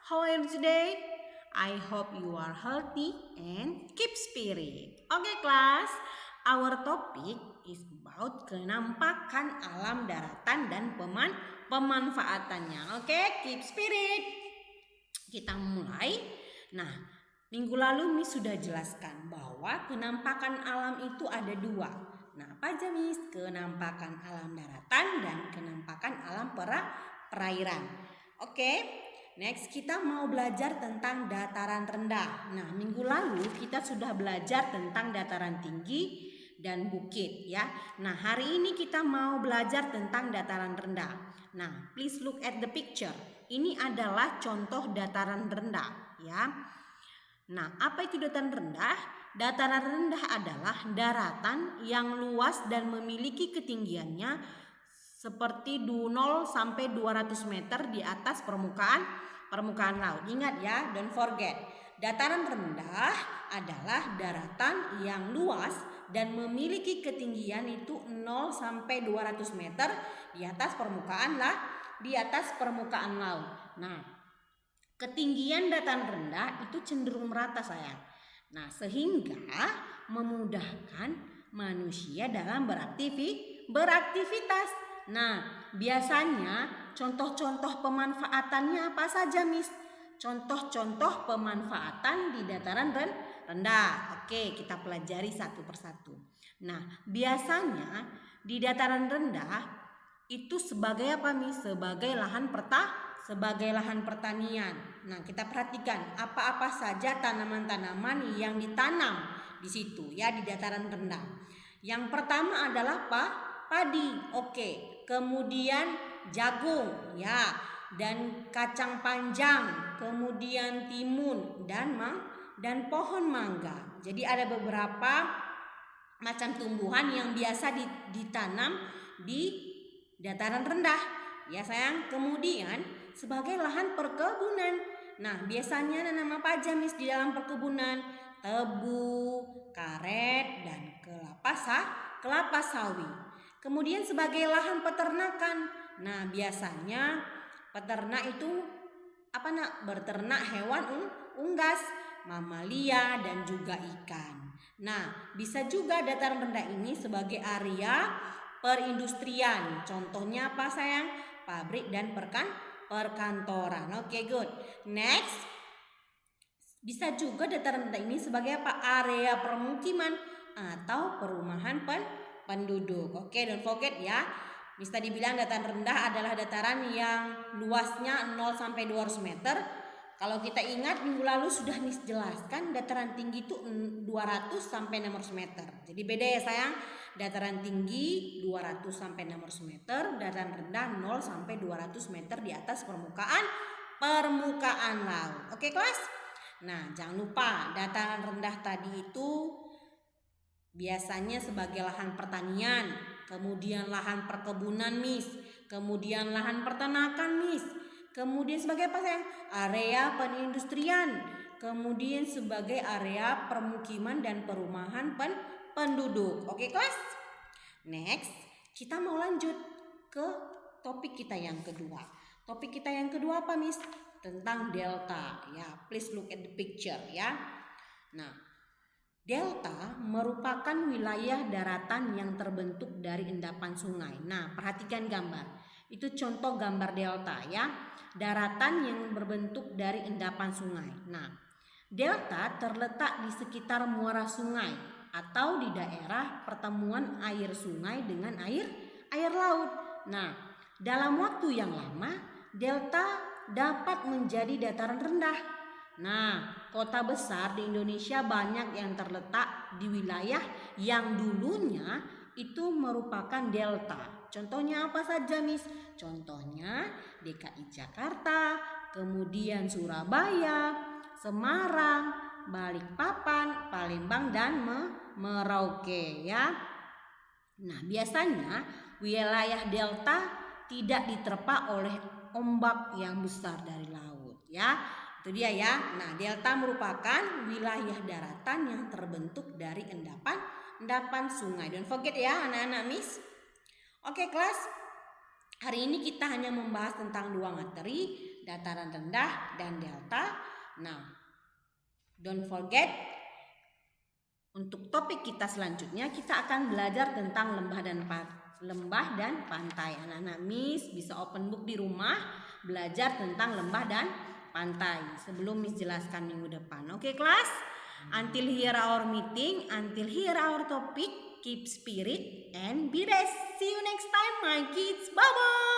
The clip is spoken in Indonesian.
How are you today? I hope you are healthy and keep spirit. Okay, class. Our topic is about kenampakan alam daratan dan pemanfaatannya. Okay, keep spirit. Kita mulai. Nah, minggu lalu Miss sudah jelaskan bahwa kenampakan alam itu ada dua. Nah, apa aja Miss? Kenampakan alam daratan dan kenampakan alam perairan. Oke. Next, kita mau belajar tentang dataran rendah. Nah, minggu lalu kita sudah belajar tentang dataran tinggi dan bukit ya. Nah, hari ini kita mau belajar tentang dataran rendah. Nah, please look at the picture. Ini adalah contoh dataran rendah ya. Nah, apa itu dataran rendah? Dataran rendah adalah daratan yang luas dan memiliki ketinggiannya seperti 0 sampai 200 meter di atas permukaan laut. Ingat ya, don't forget. Dataran rendah adalah daratan yang luas dan memiliki ketinggian itu 0 sampai 200 meter di atas permukaan laut. Nah, ketinggian dataran rendah itu cenderung merata sayang. Nah, sehingga memudahkan manusia dalam beraktivitas. Nah, biasanya contoh-contoh pemanfaatannya apa saja, Miss? Contoh-contoh pemanfaatan di dataran rendah. Oke, kita pelajari satu persatu. Nah, biasanya di dataran rendah itu sebagai apa, Miss? Sebagai lahan pertanian. Nah, kita perhatikan apa-apa saja tanaman-tanaman yang ditanam di situ ya di dataran rendah. Yang pertama adalah padi. Oke. Kemudian jagung ya, dan kacang panjang, kemudian timun dan pohon mangga. Jadi ada beberapa macam tumbuhan yang biasa ditanam di dataran rendah ya sayang. Kemudian sebagai lahan perkebunan. Nah, biasanya nanam apa aja Miss di dalam perkebunan? Tebu, karet, dan kelapa sawit. Kemudian sebagai lahan peternakan. Nah, biasanya peternak itu berternak hewan unggas, mamalia, dan juga ikan. Nah, bisa juga dataran rendah ini sebagai area perindustrian. Contohnya apa sayang? Pabrik dan perkantoran. Oke, good. Next, bisa juga dataran rendah ini sebagai apa? Area permukiman atau perumahan penduduk. Oke, don't forget ya. Miss tadi bilang dataran rendah adalah dataran yang luasnya 0 sampai 200 meter. Kalau kita ingat minggu lalu sudah Miss jelaskan dataran tinggi itu 200 sampai 600 meter. Jadi beda ya sayang. Dataran tinggi 200 sampai 600 meter, dataran rendah 0 sampai 200 meter di atas permukaan laut. Oke, kelas? Nah, jangan lupa dataran rendah tadi itu biasanya sebagai lahan pertanian, kemudian lahan perkebunan Miss, kemudian lahan peternakan Miss, kemudian sebagai apa sayang? Area perindustrian, kemudian sebagai area permukiman dan perumahan penduduk. Oke kelas? Next, kita mau lanjut ke topik kita yang kedua. Topik kita yang kedua apa Miss? Tentang delta ya. Please look at the picture ya. Nah, delta merupakan wilayah daratan yang terbentuk dari endapan sungai. Nah, perhatikan gambar. Itu contoh gambar delta ya. Daratan yang berbentuk dari endapan sungai. Nah, delta terletak di sekitar muara sungai atau di daerah pertemuan air sungai dengan air laut. Nah, dalam waktu yang lama, delta dapat menjadi dataran rendah. Nah, kota besar di Indonesia banyak yang terletak di wilayah yang dulunya itu merupakan delta. Contohnya apa saja, Miss? Contohnya DKI Jakarta, kemudian Surabaya, Semarang, Balikpapan, Palembang, dan Merauke ya. Nah, biasanya wilayah delta tidak diterpa oleh ombak yang besar dari laut ya. Itu dia ya. Nah, delta merupakan wilayah daratan yang terbentuk dari endapan sungai. Don't forget ya anak-anak Miss. Oke kelas. Hari ini kita hanya membahas tentang dua materi. dataran rendah, dan delta. Nah, don't forget, untuk topik kita selanjutnya kita akan belajar tentang lembah dan pantai. Anak-anak Miss bisa open book di rumah, belajar tentang lembah dan pantai sebelum Miss jelaskan minggu depan. Oke, kelas? Until here our meeting, until here our topic, keep spirit and be best. See you next time, my kids. Bye-bye.